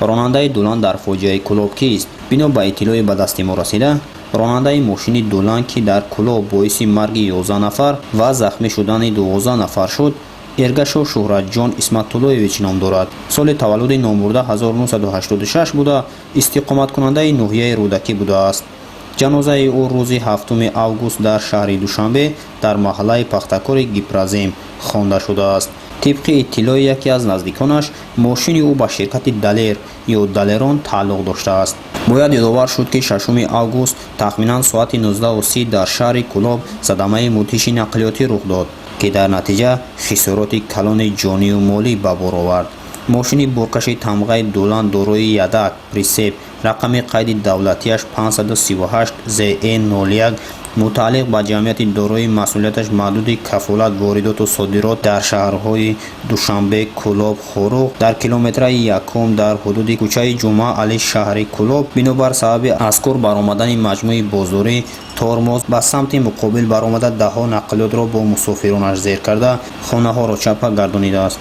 ронандаи дулан дар фоҷиаи кӯлоб кист? бино ба иттилои ба дасти мо расида, ронандаи мошини дулан ки дар кӯлоб боиси марги 11 нафар ва захмӣ шудани 12 нафар шуд, эргашо шӯҳратҷон исматуллоевич ном дорад. соли таваллуди номурда 1986 буда истиқоматкунандаи ноҳияи рӯдакӣ будааст. ҷанозаи ӯ рӯзи 7 август дар шаҳри душанбе дар маҳаллаи пахтакори гипразем хонда шудааст. тибқи иттилои яке аз наздиконаш, мошини ӯ ба ширкати далер ё далерон тааллуқ доштааст. бояд ёдовар шуд ки 6 август тахминан соати 19:30 дар шаҳри кӯлоб садамаи мудҳиши нақлиётӣ рух дод, ки дар натиҷа хисороти калони ҷонию молӣ ба бор овард. мошини буркаши тамғаи дулан дорои ядак присеп рақами қайди давлатиаш 538 ZE01 мутааллиқ ба ҷамъияти дорои масъулияташ маҳдуди кафолат воридоту содирот дар шаҳрҳои душанбе, кӯлоб, хорух дар километраи 1 дар ҳудуди кӯчаи ҷумъа али шаҳри кӯлоб бинобар сабаби аз кор баромадани маҷмӯи бозорӣ тормоз ба самти муқобил баромада даҳҳо нақлиётро бо мусофиронаш зер карда хонаҳоро чапа гардонидааст.